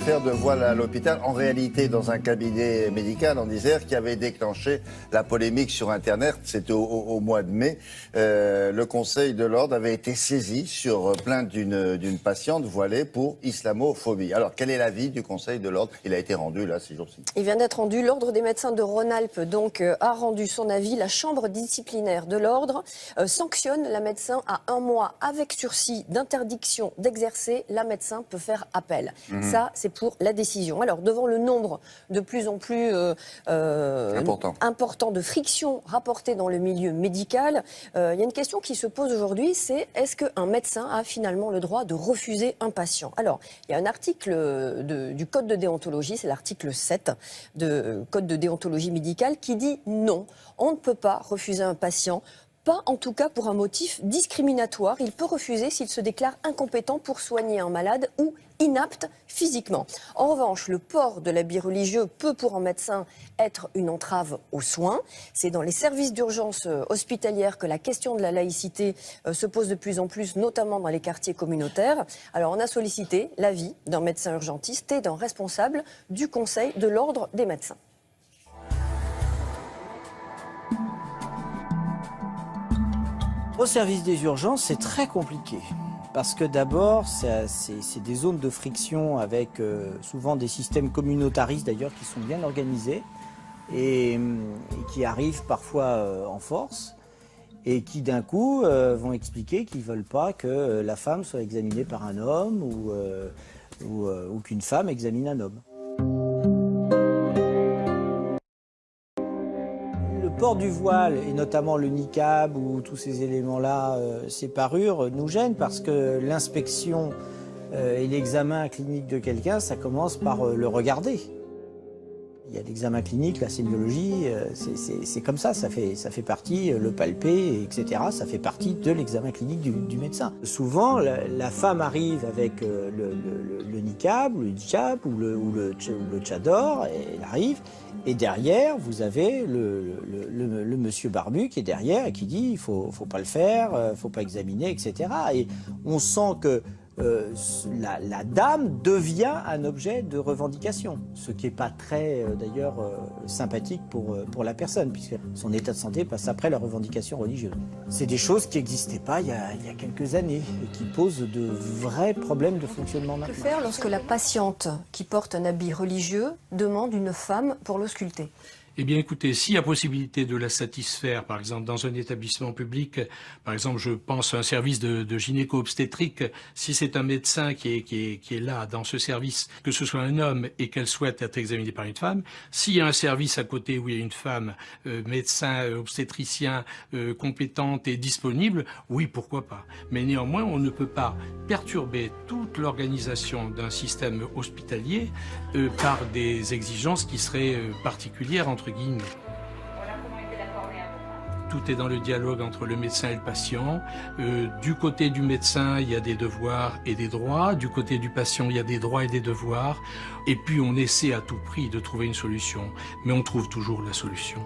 affaire de voile à l'hôpital. En réalité, dans un cabinet médical en Isère qui avait déclenché la polémique sur Internet, c'était au mois de mai. Le Conseil de l'Ordre avait été saisi sur plainte d'une patiente voilée pour islamophobie. Alors, quel est l'avis du Conseil de l'Ordre? Il a été rendu là ces jours-ci. Il vient d'être rendu. L'Ordre des médecins de Rhône-Alpes donc a rendu son avis. La chambre disciplinaire de l'Ordre sanctionne la médecin à 1 mois avec sursis d'interdiction d'exercer. La médecin peut faire appel. Ça, c'est pour la décision. Alors, devant le nombre de plus en plus important de frictions rapportées dans le milieu médical, il y a une question qui se pose aujourd'hui, c'est est-ce qu'un médecin a finalement le droit de refuser un patient? Alors, il y a un article du Code de déontologie, c'est l'article 7 du Code de déontologie médicale qui dit non, on ne peut pas refuser un patient. Pas en tout cas pour un motif discriminatoire. Il peut refuser s'il se déclare incompétent pour soigner un malade ou inapte physiquement. En revanche, le port de l'habit religieux peut pour un médecin être une entrave aux soins. C'est dans les services d'urgence hospitalière que la question de la laïcité se pose de plus en plus, notamment dans les quartiers communautaires. Alors on a sollicité l'avis d'un médecin urgentiste et d'un responsable du Conseil de l'Ordre des médecins. Au service des urgences, c'est très compliqué. Parce que d'abord, c'est des zones de friction avec souvent des systèmes communautaristes d'ailleurs qui sont bien organisés et qui arrivent parfois en force et qui d'un coup vont expliquer qu'ils ne veulent pas que la femme soit examinée par un homme ou qu'une femme examine un homme. Le port du voile, et notamment le niqab ou tous ces éléments-là, ces parures, nous gênent parce que l'inspection et l'examen clinique de quelqu'un, ça commence par le regarder. Il y a l'examen clinique, la sémiologie, c'est comme ça fait partie, le palper, etc. Ça fait partie de l'examen clinique du médecin. Souvent, la femme arrive avec le niqab, le hijab ou le tchador, elle arrive, et derrière, vous avez le monsieur barbu qui est derrière et qui dit il faut pas le faire, faut pas examiner, etc. Et on sent que la dame devient un objet de revendication, ce qui n'est pas très d'ailleurs sympathique pour la personne, puisque son état de santé passe après la revendication religieuse. C'est des choses qui n'existaient pas il y a quelques années et qui posent de vrais problèmes de fonctionnement maintenant. Que faire lorsque la patiente qui porte un habit religieux demande une femme pour l'ausculter? Eh bien, écoutez, s'il y a possibilité de la satisfaire, par exemple, dans un établissement public, par exemple, je pense à un service de gynéco-obstétrique, si c'est un médecin qui est là, dans ce service, que ce soit un homme et qu'elle souhaite être examinée par une femme, s'il y a un service à côté où il y a une femme, médecin, obstétricien, compétente et disponible, oui, pourquoi pas. Mais néanmoins, on ne peut pas perturber toute l'organisation d'un système hospitalier par des exigences qui seraient particulières entre guillemets. Tout est dans le dialogue entre le médecin et le patient. Du côté du médecin, il y a des devoirs et des droits. Du côté du patient, il y a des droits et des devoirs. Et puis on essaie à tout prix de trouver une solution. Mais on trouve toujours la solution.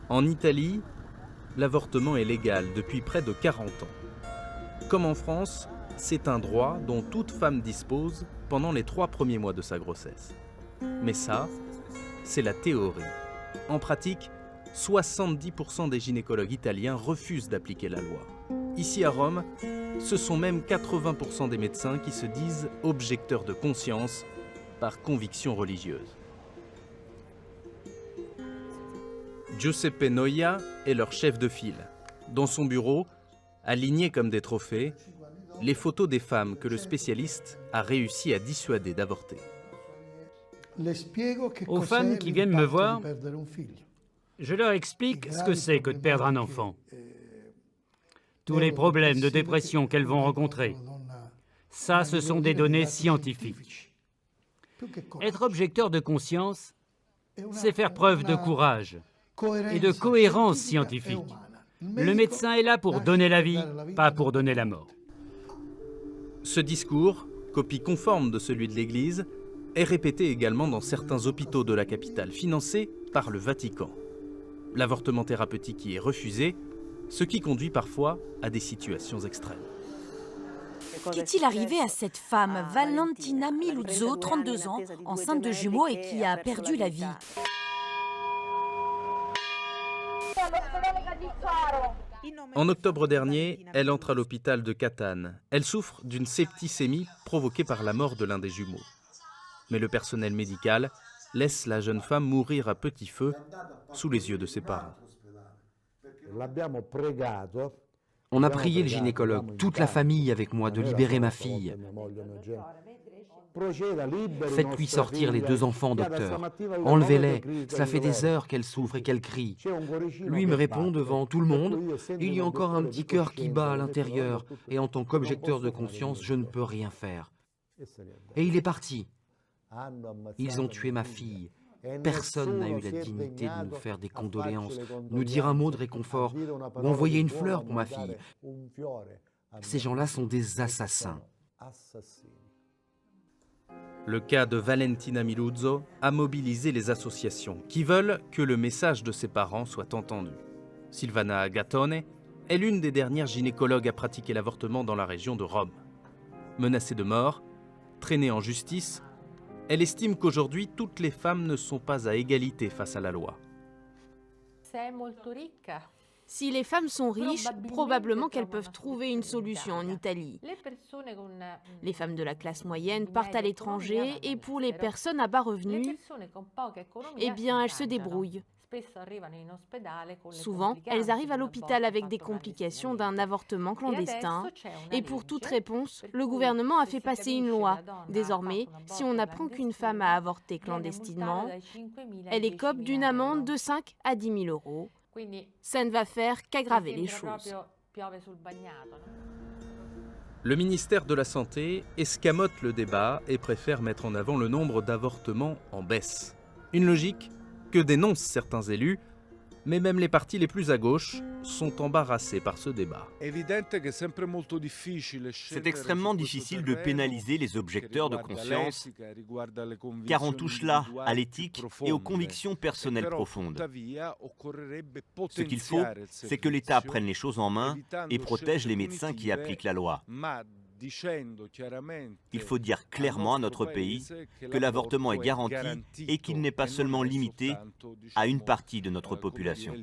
En Italie, l'avortement est légal depuis près de 40 ans. Comme en France, c'est un droit dont toute femme dispose pendant les 3 premiers mois de sa grossesse. Mais ça, c'est la théorie. En pratique, 70% des gynécologues italiens refusent d'appliquer la loi. Ici à Rome, ce sont même 80% des médecins qui se disent objecteurs de conscience par conviction religieuse. Giuseppe Noia est leur chef de file. Dans son bureau, alignés comme des trophées, les photos des femmes que le spécialiste a réussi à dissuader d'avorter. Aux femmes qui viennent me voir, je leur explique ce que c'est que de perdre un enfant. Tous les problèmes de dépression qu'elles vont rencontrer. Ça, ce sont des données scientifiques. Être objecteur de conscience, c'est faire preuve de courage et de cohérence scientifique. Le médecin est là pour donner la vie, pas pour donner la mort. Ce discours, copie conforme de celui de l'Église, est répété également dans certains hôpitaux de la capitale, financés par le Vatican. L'avortement thérapeutique y est refusé, ce qui conduit parfois à des situations extrêmes. Qu'est-il arrivé à cette femme, Valentina Miluzzo, 32 ans, enceinte de jumeaux et qui a perdu la vie? En octobre dernier, elle entre à l'hôpital de Catane. Elle souffre d'une septicémie provoquée par la mort de l'un des jumeaux. Mais le personnel médical laisse la jeune femme mourir à petit feu sous les yeux de ses parents. On a prié le gynécologue, toute la famille avec moi, de libérer ma fille. Faites-lui sortir les 2 enfants, docteur. Enlevez-les, cela fait des heures qu'elle souffre et qu'elle crie. Lui me répond devant tout le monde, il y a encore un petit cœur qui bat à l'intérieur, et en tant qu'objecteur de conscience, je ne peux rien faire. Et il est parti. Ils ont tué ma fille. Personne n'a eu la dignité de nous faire des condoléances, nous dire un mot de réconfort ou envoyer une fleur pour ma fille. Ces gens-là sont des assassins. Le cas de Valentina Miluzzo a mobilisé les associations qui veulent que le message de ses parents soit entendu. Silvana Gattone est l'une des dernières gynécologues à pratiquer l'avortement dans la région de Rome. Menacée de mort, traînée en justice, elle estime qu'aujourd'hui, toutes les femmes ne sont pas à égalité face à la loi. Si les femmes sont riches, probablement qu'elles peuvent trouver une solution en Italie. Les femmes de la classe moyenne partent à l'étranger et pour les personnes à bas revenus, eh bien, elles se débrouillent. Souvent, elles arrivent à l'hôpital avec des complications d'un avortement clandestin. Et pour toute réponse, le gouvernement a fait passer une loi. Désormais, si on apprend qu'une femme a avorté clandestinement, elle écope d'une amende de 5 à 10 000 euros. Ça ne va faire qu'aggraver les choses. Le ministère de la Santé escamote le débat et préfère mettre en avant le nombre d'avortements en baisse. Une logique que dénoncent certains élus, mais même les partis les plus à gauche sont embarrassés par ce débat. C'est extrêmement difficile de pénaliser les objecteurs de conscience, car on touche là à l'éthique et aux convictions personnelles profondes. Ce qu'il faut, c'est que l'État prenne les choses en main et protège les médecins qui appliquent la loi. Il faut dire clairement à notre pays que l'avortement est garanti et qu'il n'est pas seulement limité à une partie de notre population.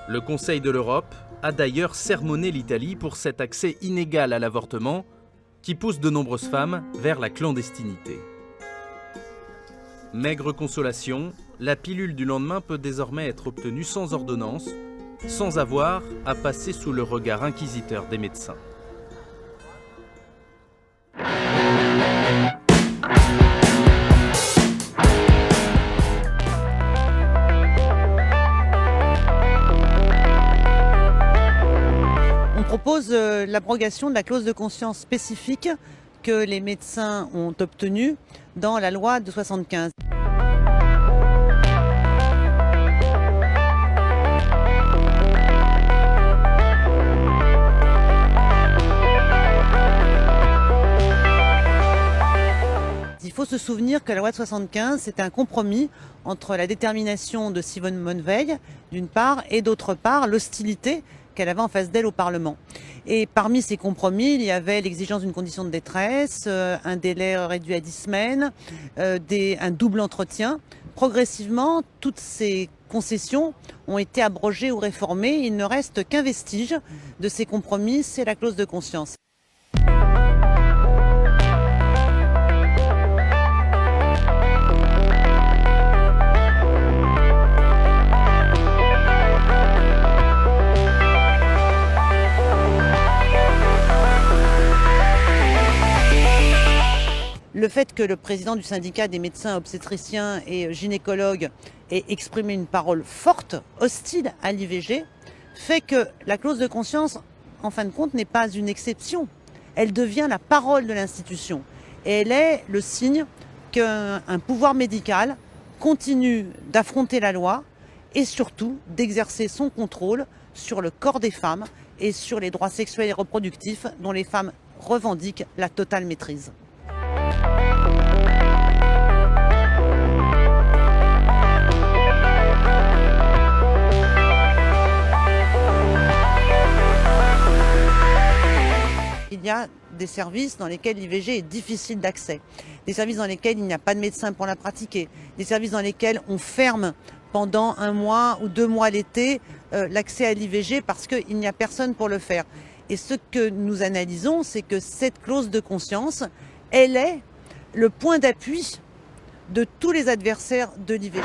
Le Conseil de l'Europe a d'ailleurs sermonné l'Italie pour cet accès inégal à l'avortement qui pousse de nombreuses femmes vers la clandestinité. Maigre consolation, la pilule du lendemain peut désormais être obtenue sans ordonnance, sans avoir à passer sous le regard inquisiteur des médecins. On propose l'abrogation de la clause de conscience spécifique que les médecins ont obtenue dans la loi de 1975. Il faut se souvenir que la loi de 1975, c'était un compromis entre la détermination de Simone Veil, d'une part, et d'autre part, l'hostilité qu'elle avait en face d'elle au Parlement. Et parmi ces compromis, il y avait l'exigence d'une condition de détresse, un délai réduit à 10 semaines, un double entretien. Progressivement, toutes ces concessions ont été abrogées ou réformées. Il ne reste qu'un vestige de ces compromis, c'est la clause de conscience. Le fait que le président du syndicat des médecins obstétriciens et gynécologues ait exprimé une parole forte, hostile à l'IVG, fait que la clause de conscience, en fin de compte, n'est pas une exception. Elle devient la parole de l'institution. Et elle est le signe qu'un pouvoir médical continue d'affronter la loi et surtout d'exercer son contrôle sur le corps des femmes et sur les droits sexuels et reproductifs dont les femmes revendiquent la totale maîtrise. Il y a des services dans lesquels l'IVG est difficile d'accès, des services dans lesquels il n'y a pas de médecin pour la pratiquer, des services dans lesquels on ferme pendant 1 mois ou 2 mois l'été l'accès à l'IVG parce qu'il n'y a personne pour le faire. Et ce que nous analysons, c'est que cette clause de conscience, elle est le point d'appui de tous les adversaires de l'IVG.